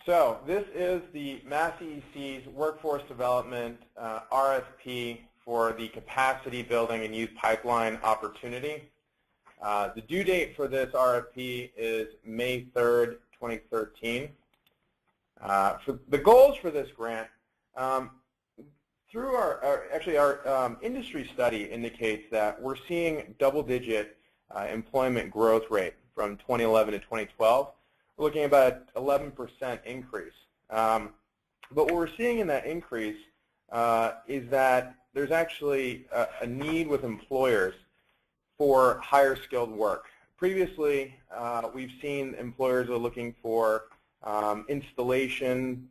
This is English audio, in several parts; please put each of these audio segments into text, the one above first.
So this is the Mass EEC's Workforce Development RFP for the Capacity Building and Youth Pipeline Opportunity. The due date for this RFP is May 3rd, 2013. For the goals for this grant, through our industry study indicates that we're seeing double-digit employment growth rate from 2011 to 2012. We're looking at about 11% increase. But what we're seeing in that increase is that there's actually a need with employers for higher skilled work. Previously, we've seen employers are looking for installation,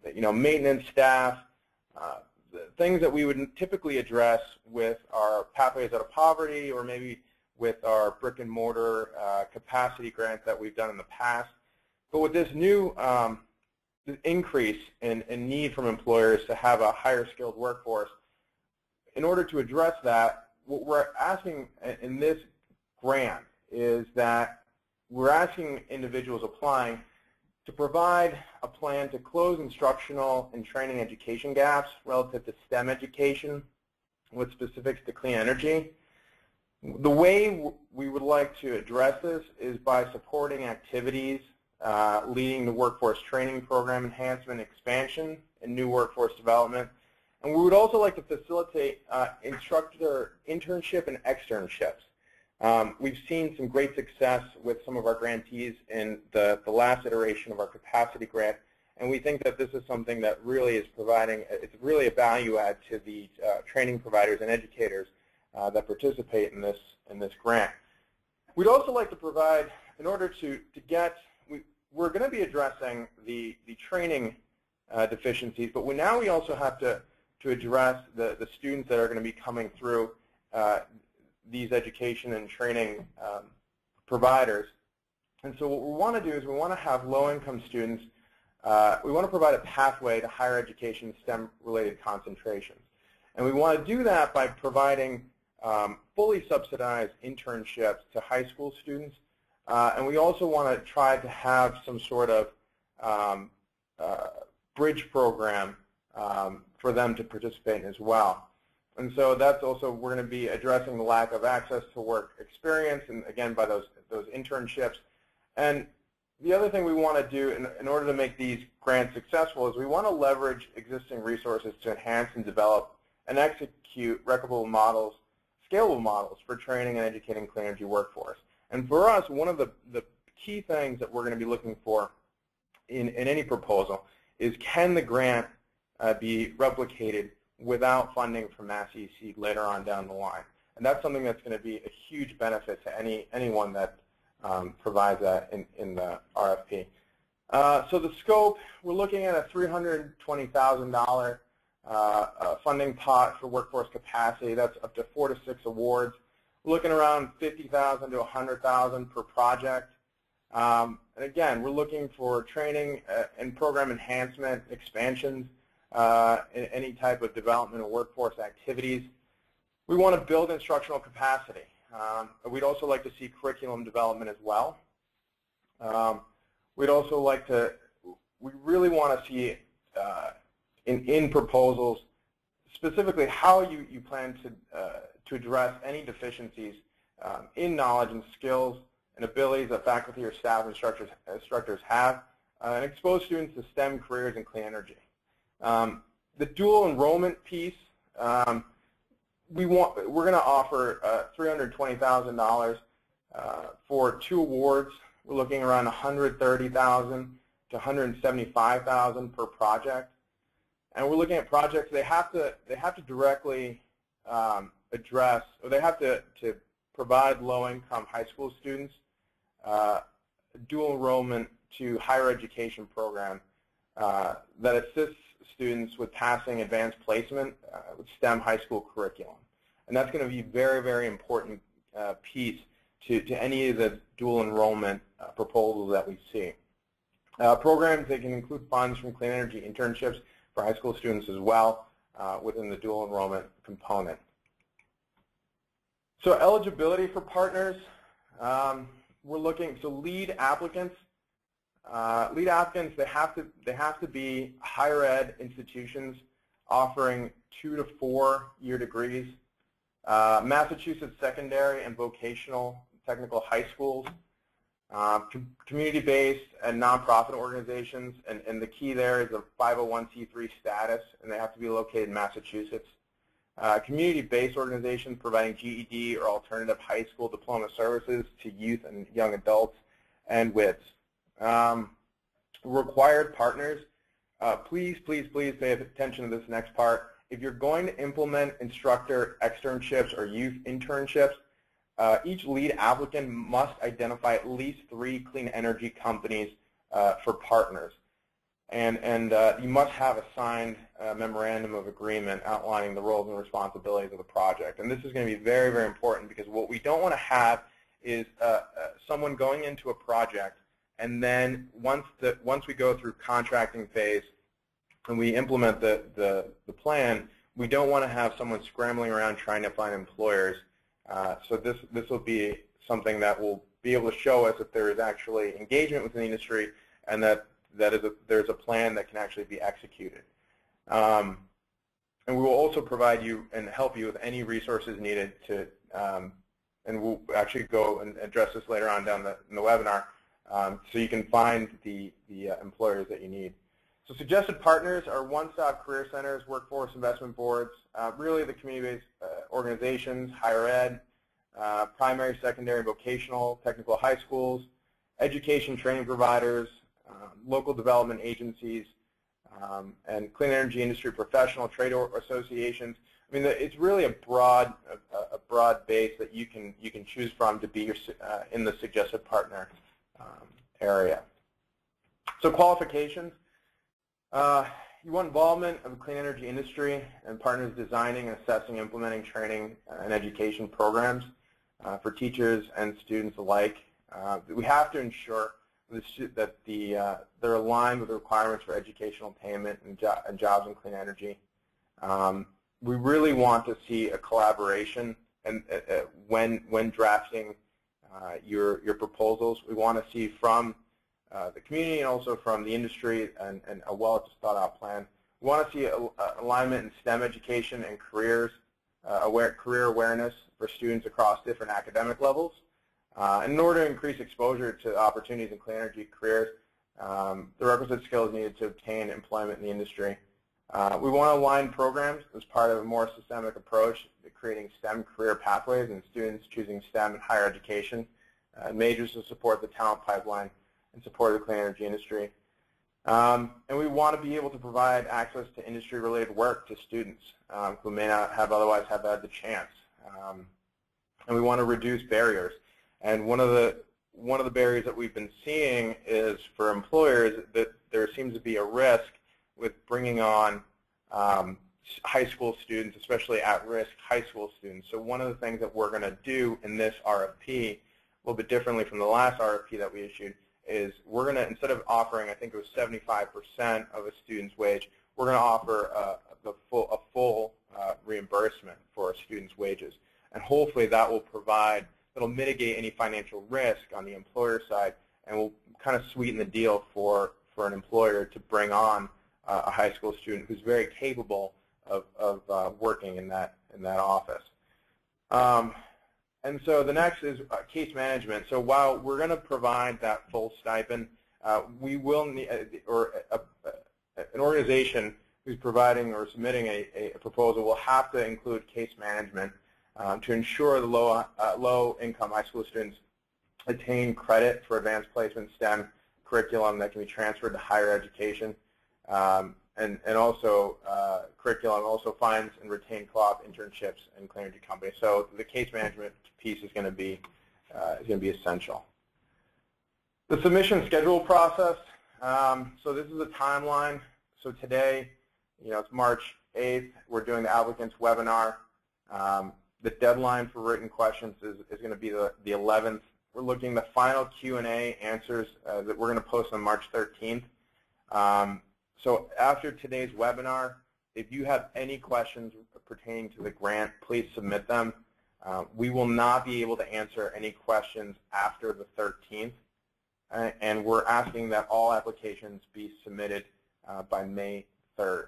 maintenance staff, things that we would typically address with our Pathways Out of Poverty or maybe with our brick and mortar capacity grants that we've done in the past. But with this new increase in need from employers to have a higher skilled workforce, in order to address that, what we're asking in this grant is that we're asking individuals applying to provide a plan to close instructional and training education gaps relative to STEM education with specifics to clean energy. The way we would like to address this is by supporting activities leading to workforce training program enhancement, expansion, and new workforce development. And we would also like to facilitate instructor internship and externships. We've seen some great success with some of our grantees in the last iteration of our capacity grant, and we think that this is something that really is providing, it's really a value add to the training providers and educators that participate in this grant. We'd also like to provide, in order to get, we're going to be addressing the training deficiencies, but now we also have to address the students that are going to be coming through these education and training providers. And so what we want to do is we want to have low-income students, we want to provide a pathway to higher education STEM-related concentrations. And we want to do that by providing fully subsidized internships to high school students. And we also want to try to have some sort of bridge program for them to participate in as well. And so that's also, we're going to be addressing the lack of access to work experience, and again, by those internships. And the other thing we want to do in order to make these grants successful is we want to leverage existing resources to enhance and develop and execute replicable models, scalable models for training and educating clean energy workforce. And for us, one of the key things that we're going to be looking for in any proposal is, can the grant be replicated without funding from Mass EEC later on down the line? And that's something that's going to be a huge benefit to anyone that provides that in the RFP. So the scope, we're looking at a $320,000 funding pot for workforce capacity. That's up to 4 to 6 awards. We're looking around $50,000 to $100,000 per project. And again, we're looking for training and program enhancement, expansions, in any type of development or workforce activities. We want to build instructional capacity. We'd also like to see curriculum development as well. We'd also like to, we really want to see in proposals specifically how you plan to address any deficiencies in knowledge and skills and abilities that faculty or staff instructors have, and expose students to STEM careers and clean energy. The dual enrollment piece, we're going to offer $320,000 for 2 awards. We're looking around $130,000 to $175,000 per project, and we're looking at projects they have to directly address, or they have to provide low-income high school students dual enrollment to higher education program that assists students with passing advanced placement with STEM high school curriculum. And that's going to be a very, very important piece to any of the dual enrollment proposals that we see. Programs that can include funds from clean energy internships for high school students as well within the dual enrollment component. So eligibility for partners, we're looking, so lead applicants lead applicants, they have to be higher ed institutions offering 2 to 4 year degrees, Massachusetts secondary and vocational technical high schools, community-based and nonprofit organizations, and the key there is a 501c3 status, and they have to be located in Massachusetts. Community-based organizations providing GED or alternative high school diploma services to youth and young adults, and WITs. Required partners, please pay attention to this next part. If you're going to implement instructor externships or youth internships, each lead applicant must identify at least 3 clean energy companies for partners. And you must have a signed memorandum of agreement outlining the roles and responsibilities of the project. And this is going to be very, very important, because what we don't want to have is someone going into a project, and then once we go through contracting phase and we implement the plan, we don't want to have someone scrambling around trying to find employers. So this will be something that will be able to show us if there is actually engagement within the industry, and that there's a plan that can actually be executed. And we will also provide you and help you with any resources needed to, and we'll actually go and address this later on down in the webinar, so you can find the employers that you need. So suggested partners are one-stop career centers, workforce investment boards, really the community-based organizations, higher ed, primary, secondary, vocational, technical high schools, education training providers, local development agencies, and clean energy industry professional trade associations. I mean, it's really a broad base that you can choose from to be in the suggested partner area. So qualifications. You want involvement of the clean energy industry and partners designing and assessing, implementing training and education programs for teachers and students alike. We have to ensure that they're aligned with the requirements for educational attainment and jobs in clean energy. We really want to see a collaboration, and when drafting your proposals, we want to see from the community and also from the industry and a well-thought-out plan. We want to see alignment in STEM education and career awareness for students across different academic levels. And in order to increase exposure to opportunities in clean energy careers, the requisite skills needed to obtain employment in the industry. We want to align programs as part of a more systemic approach to creating STEM career pathways and students choosing STEM in higher education, majors to support the talent pipeline and support the clean energy industry. And we want to be able to provide access to industry-related work to students who may not have otherwise have had the chance. And we want to reduce barriers. And one of the barriers that we've been seeing is for employers that there seems to be a risk with bringing on high school students, especially at-risk high school students. So one of the things that we're going to do in this RFP, a little bit differently from the last RFP that we issued, is we're going to, instead of offering, I think it was 75% of a student's wage, we're going to offer a full reimbursement for a student's wages. And hopefully that will that'll mitigate any financial risk on the employer side, and will kind of sweeten the deal for an employer to bring on a high school student who's very capable of working in that office. And so the next is case management. So while we're going to provide that full stipend, we will need, an organization who's providing or submitting a proposal will have to include case management to ensure the low-income high school students attain credit for advanced placement STEM curriculum that can be transferred to higher education, and also curriculum also finds and retain co-op internships in clean energy companies. So the case management piece is going to be essential. The submission schedule process. So this is a timeline. So today, it's March 8th. We're doing the applicants webinar. The deadline for written questions is going to be the 11th. We're looking at the final Q&A answers that we're going to post on March 13th. So after today's webinar, if you have any questions pertaining to the grant, please submit them. We will not be able to answer any questions after the 13th. and we're asking that all applications be submitted by May 3rd.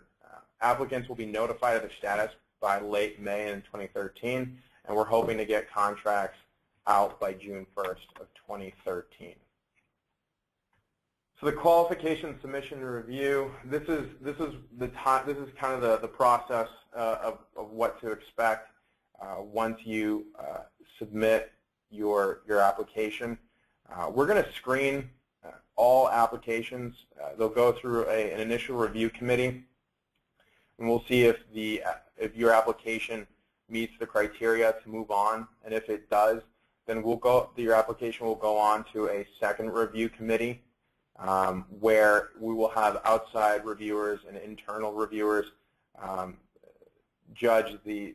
Applicants will be notified of their status by late May in 2013, and we're hoping to get contracts out by June 1st of 2013. So the qualification submission review, this is kind of the process of what to expect once you submit your application. We're going to screen all applications. They'll go through an initial review committee, and we'll see if your application meets the criteria to move on, and if it does, then your application will go on to a second review committee, where we will have outside reviewers and internal reviewers judge the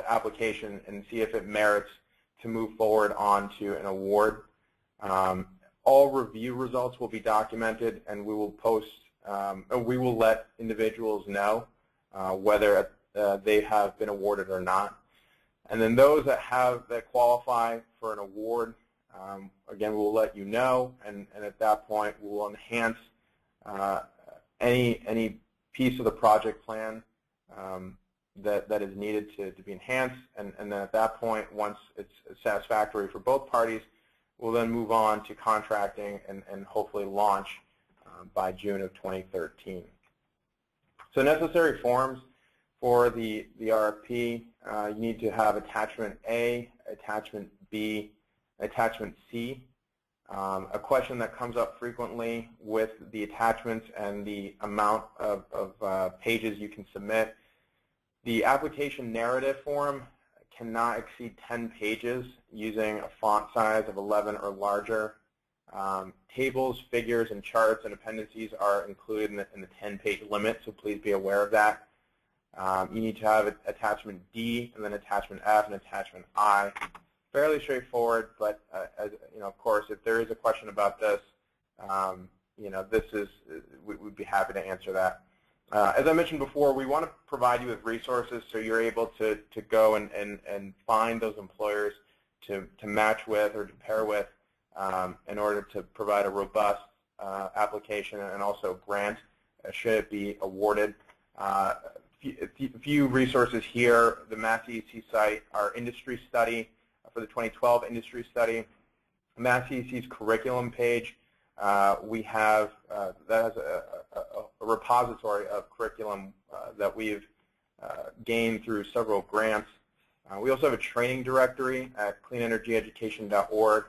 application and see if it merits to move forward onto an award. All review results will be documented, and we will we will let individuals know whether they have been awarded or not. And then those that qualify for an award, again, we'll let you know, and at that point we will enhance any piece of the project plan that is needed to be enhanced, and then at that point, once it's satisfactory for both parties, we'll then move on to contracting and hopefully launch by June of 2013. So necessary forms for the RFP, you need to have Attachment A, Attachment B, Attachment C. A question that comes up frequently with the attachments and the amount of pages you can submit. The application narrative form cannot exceed 10 pages using a font size of 11 or larger. Tables, figures, and charts and appendices are included in the 10-page limit, so please be aware of that. You need to have Attachment D, and then Attachment F, and Attachment I. Fairly straightforward, but as you know, of course, if there is a question about this, we'd be happy to answer that. As I mentioned before, we want to provide you with resources so you're able to go and find those employers to match with or to pair with in order to provide a robust application and also grant should it be awarded. A few resources here: the Mass EEC site, our industry study for the 2012 industry study, Mass EEC's curriculum page. We have that has a repository of curriculum that we've gained through several grants. We also have a training directory at cleanenergyeducation.org,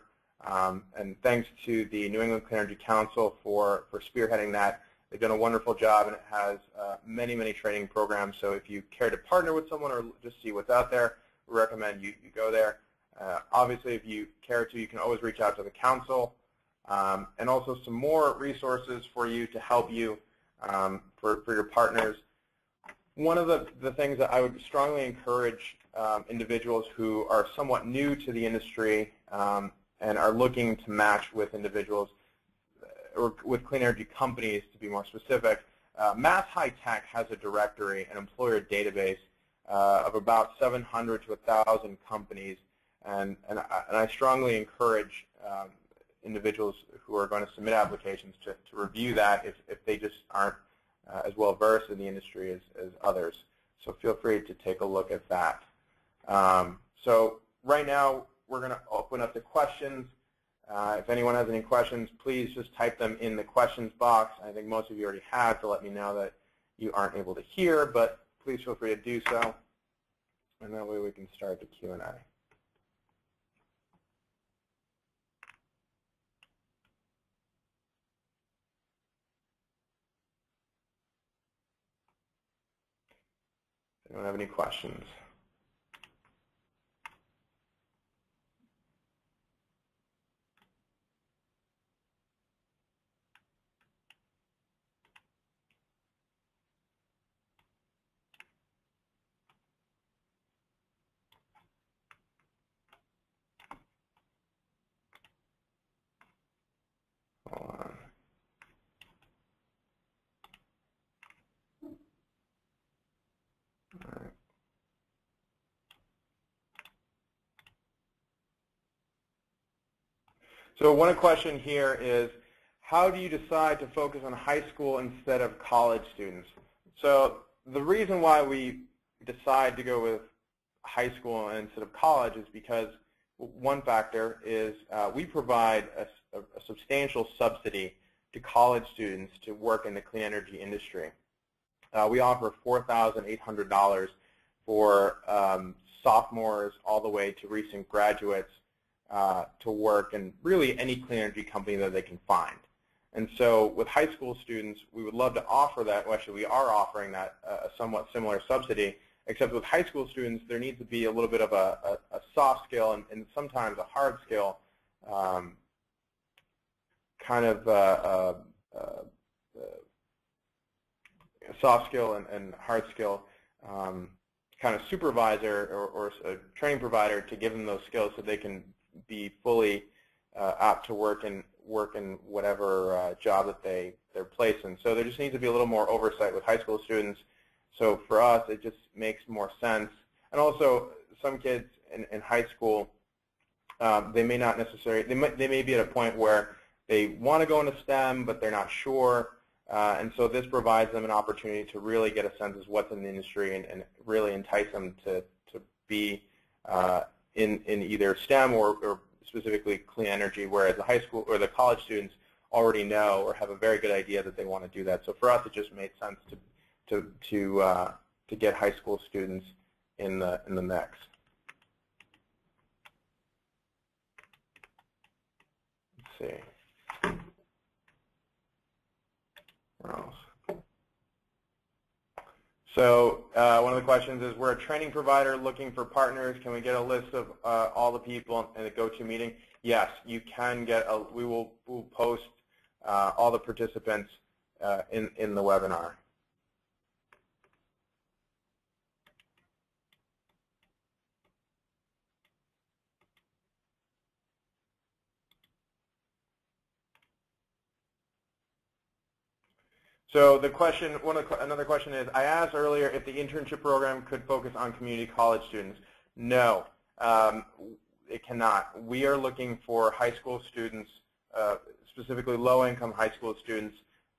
and thanks to the New England Clean Energy Council for spearheading that. They've done a wonderful job, and it has many training programs. So if you care to partner with someone or just see what's out there, we recommend you go there. Obviously, if you care to, you can always reach out to the council. And also some more resources for you to help you for your partners. One of the things that I would strongly encourage individuals who are somewhat new to the industry and are looking to match with individuals or with clean energy companies, to be more specific, Mass HighTech has a directory, an employer database of about 700 to 1,000 companies, and I strongly encourage individuals who are going to submit applications to review that if they just aren't as well versed in the industry as others. So feel free to take a look at that. So right now we're going to open up to questions. If anyone has any questions, please just type them in the questions box. I think most of you already have to let me know that you aren't able to hear, but please feel free to do so, and that way we can start the Q&A. Anyone have any questions? Hold on. All right. So one question here is, how do you decide to focus on high school instead of college students? So the reason why we decide to go with high school instead of college is because one factor is we provide a substantial subsidy to college students to work in the clean energy industry. We offer $4,800 for sophomores all the way to recent graduates to work in really any clean energy company that they can find. And so with high school students, we would love to offer that. Well, actually, we are offering that a somewhat similar subsidy, except with high school students, there needs to be a little bit of a soft skill and sometimes a hard skill, kind of a soft skill and hard skill kind of supervisor or a training provider to give them those skills so they can be fully apt to work in whatever job that they're placed in. So there just needs to be a little more oversight with high school students. So for us, it just makes more sense. And also, some kids in high school, they may not necessarily, they may be at a point where they want to go into STEM, but they're not sure. And so this provides them an opportunity to really get a sense of what's in the industry and really entice them to be in either STEM or specifically clean energy, whereas the high school or the college students already know or have a very good idea that they want to do that. So for us, it just made sense to get high school students in the mix. Let's see. Where else? So one of the questions is, we're a training provider looking for partners. Can we get a list of all the people in a go-to meeting? Yes, you can get we will post all the participants in the webinar. So the question, another question is, I asked earlier if the internship program could focus on community college students. No, it cannot. We are looking for high school students, specifically low-income high school students.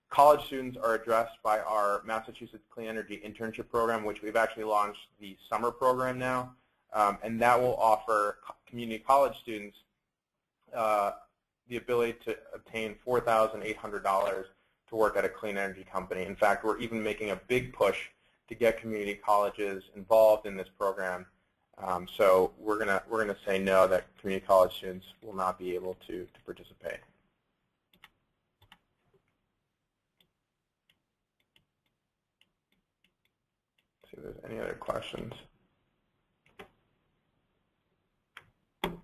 College students are addressed by our Massachusetts Clean Energy Internship Program, which we've actually launched the summer program now, and that will offer community college students the ability to obtain $4,800 to work at a clean energy company. In fact, we're even making a big push to get community colleges involved in this program. So we're gonna say no, that community college students will not be able to participate. Let's see if there's any other questions. All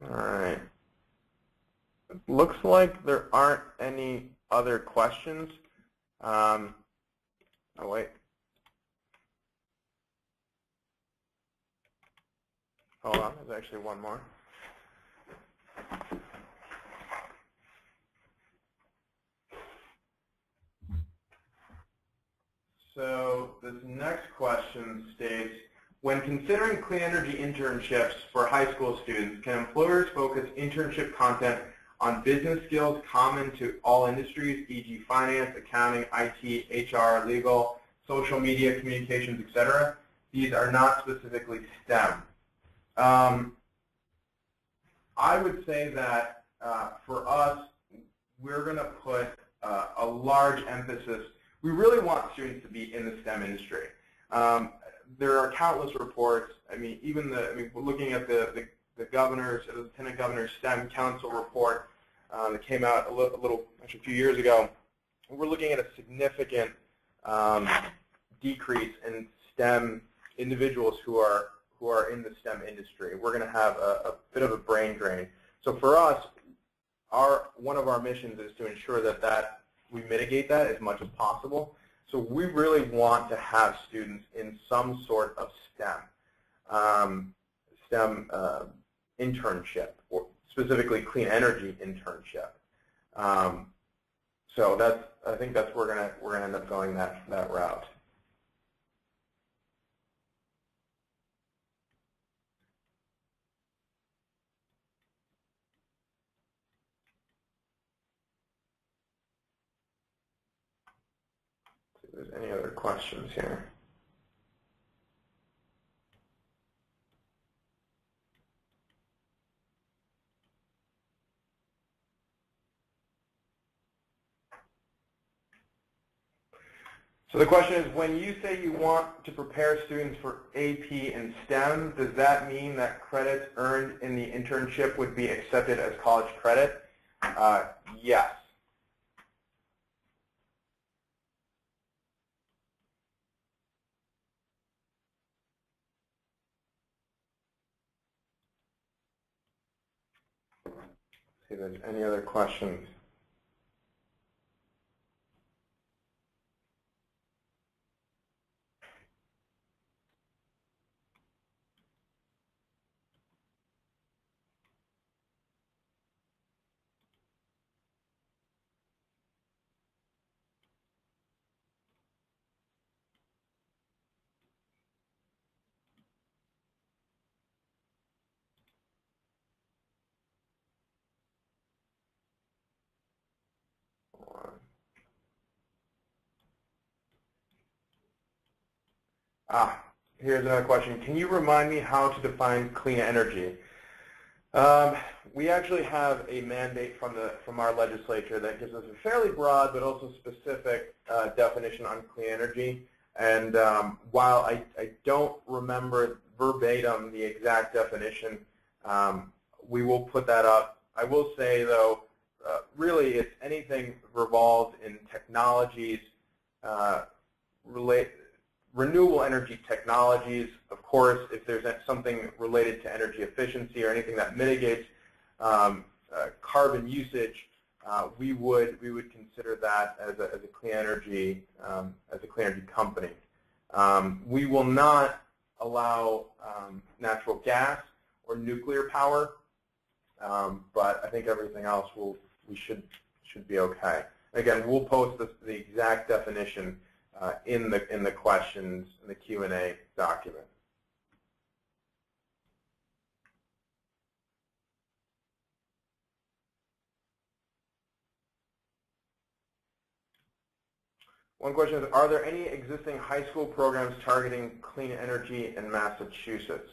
right. It looks like there aren't any other questions. Oh, wait. Hold on, there's actually one more. So this next question states, when considering clean energy internships for high school students, can employers focus internship content on business skills common to all industries, e.g. finance, accounting, IT, HR, legal, social media, communications, etc.? These are not specifically STEM. I would say that for us, we're going to put a large emphasis. We really want students to be in the STEM industry. There are countless reports. I mean, even we're looking at the governor's, the Lieutenant Governor's STEM Council report that came out actually a few years ago. We're looking at a significant decrease in STEM individuals who are in the STEM industry. We're going to have a bit of a brain drain. So for us, one of our missions is to ensure that we mitigate that as much as possible. So we really want to have students in some sort of STEM internship, or specifically clean energy internship. So I think that's we're gonna end up going that route. if there's any other questions here. So the question is, when you say you want to prepare students for AP and STEM, does that mean that credits earned in the internship would be accepted as college credit? Yes. See if there's any other questions. Here's another question. Can you remind me how to define clean energy? We actually have a mandate from our legislature that gives us a fairly broad but also specific definition on clean energy. And while I don't remember verbatim the exact definition, we will put that up. I will say, though, really it's anything revolved in technologies, renewable energy technologies. Of course, if there's something related to energy efficiency or anything that mitigates carbon usage, we would consider that as a clean energy company. We will not allow natural gas or nuclear power, but I think everything else we should be okay. Again, we'll post the exact definition in the questions in the Q&A document. One question is, are there any existing high school programs targeting clean energy in Massachusetts?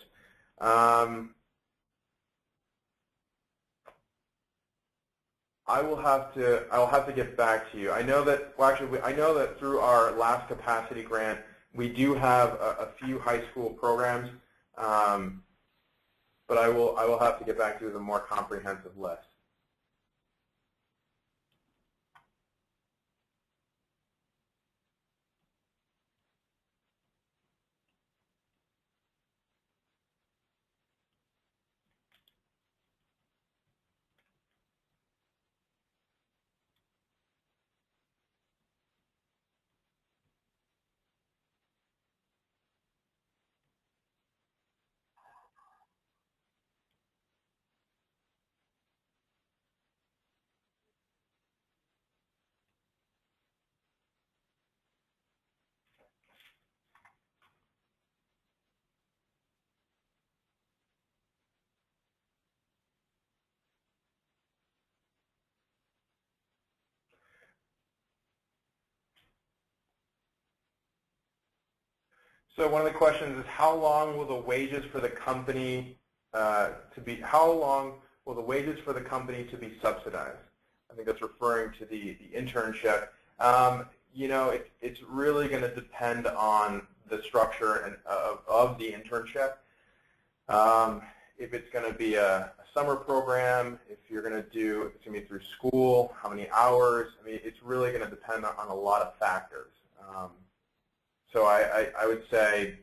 I'll have to get back to you. I know that, well, actually, I know that through our last capacity grant, we do have a few high school programs, but I will have to get back to you with a more comprehensive list. So one of the questions is, how long will the wages for the company be subsidized? I think that's referring to the internship. You know, it's really going to depend on the structure of the internship. If it's going to be a summer program, if it's going to be through school, how many hours. I mean, it's really going to depend on a lot of factors. So I would say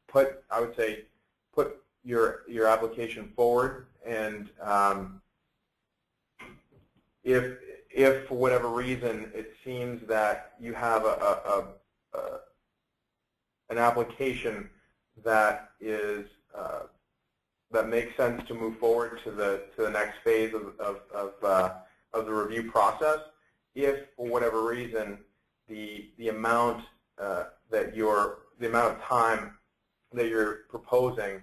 put your application forward, and if for whatever reason it seems that you have an application that is that makes sense to move forward to the next phase of the review process, if for whatever reason the amount of time that you're proposing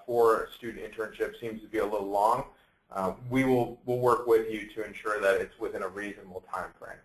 for a student internship seems to be a little long, we'll work with you to ensure that it's within a reasonable time frame.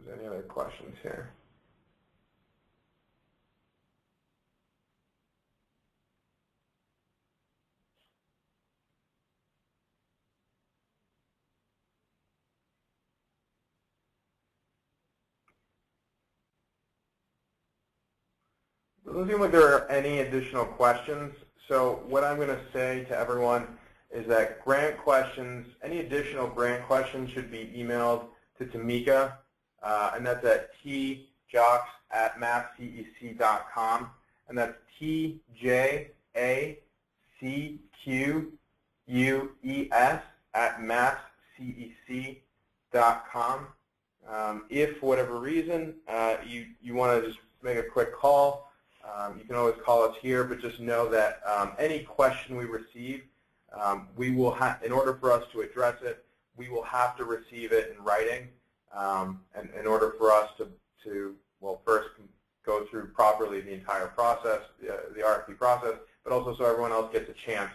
there's any other questions here. It doesn't seem like there are any additional questions. So what I'm going to say to everyone is that grant questions, any additional grant questions should be emailed to Tamika, and that's at tjocks@masscec.com, and that's tjacques@masscec.com. If for whatever reason you want to just make a quick call, you can always call us here, but just know that any question we receive, we will have, in order for us to address it, we will have to receive it in writing, and in order for us to well, first go through properly the entire process, the RFP process, but also so everyone else gets a chance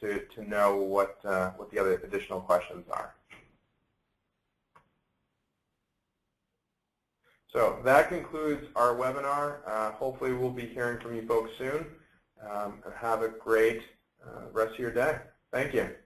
to know what the other additional questions are. So that concludes our webinar. Hopefully we'll be hearing from you folks soon. And have a great rest of your day. Thank you.